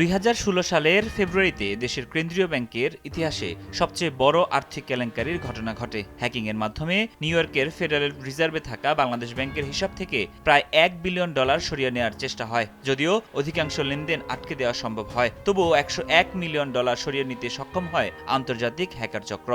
2016 সালের ফেব্রুয়ারিতে দেশের কেন্দ্রীয় ব্যাংকের ইতিহাসে সবচেয়ে বড় আর্থিক কেলেঙ্কারির ঘটনা ঘটে। হ্যাকিংয়ের মাধ্যমে নিউ ইয়র্কের ফেডারেল রিজার্ভে থাকা বাংলাদেশ ব্যাংকের হিসাব থেকে প্রায় $1 বিলিয়ন সরিয়ে নেওয়ার চেষ্টা হয়। যদিও অধিকাংশ লেনদেন আটকে দেওয়া সম্ভব হয়, তবুও $101 মিলিয়ন সরিয়ে নিতে সক্ষম হয় আন্তর্জাতিক হ্যাকার চক্র।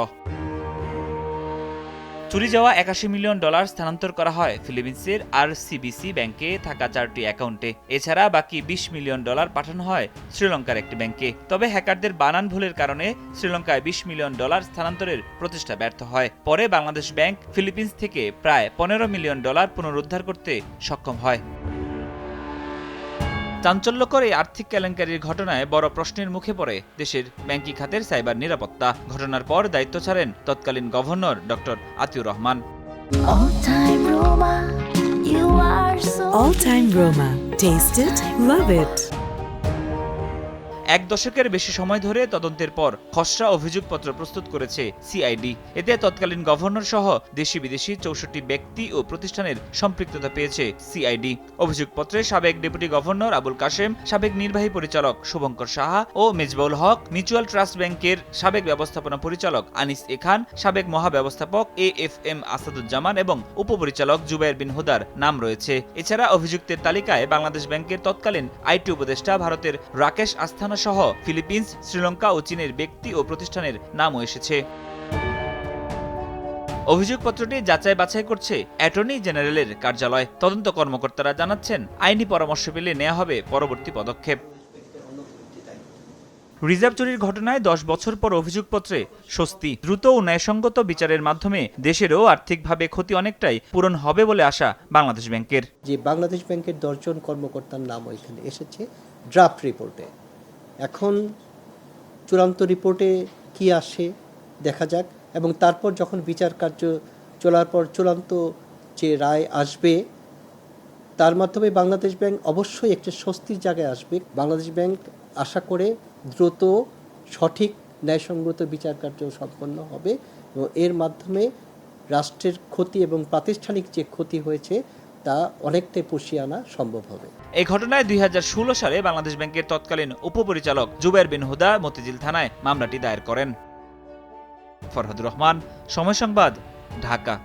চুরি যাওয়া $81 মিলিয়ন স্থানান্তর করা হয় ফিলিপিন্সের আরসিবিসি ব্যাংকে থাকা 4টি অ্যাকাউন্টে। এছাড়া বাকি $20 মিলিয়ন পাঠানো হয় শ্রীলঙ্কার একটি ব্যাংকে। তবে হ্যাকারদের বানান ভুলের কারণে শ্রীলঙ্কায় $20 মিলিয়ন স্থানান্তরের প্রচেষ্টা ব্যর্থ হয়। পরে বাংলাদেশ ব্যাংক ফিলিপিন্স থেকে প্রায় $15 মিলিয়ন পুনরুদ্ধার করতে সক্ষম হয়। চাঞ্চল্যকর এই আর্থিক কেলেঙ্কারির ঘটনায় বড় প্রশ্নের মুখে পড়ে দেশের ব্যাংকিং খাতের সাইবার নিরাপত্তা। ঘটনার পর দায়িত্ব ছাড়েন তৎকালীন governor doctor Atiur Rahman. All time Roma. Taste it, love it. এক দশকের বেশি সময় ধরে তদন্তের পর খসড়া অভিযোগপত্র প্রস্তুত করেছে সিআইডি। এতে তৎকালীন গভর্নর সহ দেশি বিদেশি 64 ব্যক্তি ও প্রতিষ্ঠানের সম্পৃক্ততা পেয়েছে সিআইডি। অভিযোগপত্রে সাবেক ডেপুটি গভর্নর আবুল কাশেম, সাবেক নির্বাহী পরিচালক শুভঙ্কর সাহা ও মেজবাউল হক, মিউচুয়াল ট্রাস্ট ব্যাংকের সাবেক ব্যবস্থাপনা পরিচালক আনিস এ খান, সাবেক মহাব্যবস্থাপক এএফএম আসাদুজ্জামান এবং উপপরিচালক জুবায়ের বিন হুদার নাম রয়েছে। এছাড়া অভিযুক্তের তালিকায় বাংলাদেশ ব্যাংকের তৎকালীন আইটি উপদেষ্টা ভারতের রাকেশ আস্থানা সহ ফিলিপিন্স, শ্রীলঙ্কা ও চীনের ব্যক্তি ও প্রতিষ্ঠানের নামও এসেছে। অভিযোগপত্রটি যাচাই বাছাই করছে অ্যাটর্নি জেনারেলের কার্যালয়। তদন্ত কর্মকর্তারা জানাচ্ছেন, আইনি পরামর্শ পেলে নেওয়া হবে পরবর্তী পদক্ষেপ। রিজার্ভ চুরির ঘটনায় 10 বছর পর অভিযোগপত্রে স্বস্তি। দ্রুত ও ন্যায়সঙ্গত বিচারের মাধ্যমে দেশেরও আর্থিকভাবে ক্ষতি অনেকটাই পূরণ হবে বলে আশা বাংলাদেশ ব্যাংকের। যে বাংলাদেশ ব্যাংকের 10 জন কর্মকর্তার নাম ওইখানে এসেছে ড্রাফট রিপোর্টে। এখন চূড়ান্ত রিপোর্টে কি আসে দেখা যাক, এবং তারপর যখন বিচার কার্য চলার পর চূড়ান্ত যে রায় আসবে তার মাধ্যমে বাংলাদেশ ব্যাংক অবশ্যই একটা স্বস্তির জায়গায় আসবে। বাংলাদেশ ব্যাংক আশা করে দ্রুত সঠিক ন্যায়সঙ্গত বিচার কার্য সম্পন্ন হবে এবং এর মাধ্যমে রাষ্ট্রের ক্ষতি এবং প্রাতিষ্ঠানিক যে ক্ষতি হয়েছে তা অনেকটাই পুষিয়ে আনা সম্ভব হবে। এই ঘটনায় 2016 সালে বাংলাদেশ ব্যাংকের তৎকালীন উপপরিচালক জুবায়ের বিন হুদা মতিঝিল থানায় মামলাটি দায়ের করেন। ফরহাদুর রহমান, সময় সংবাদ, ঢাকা।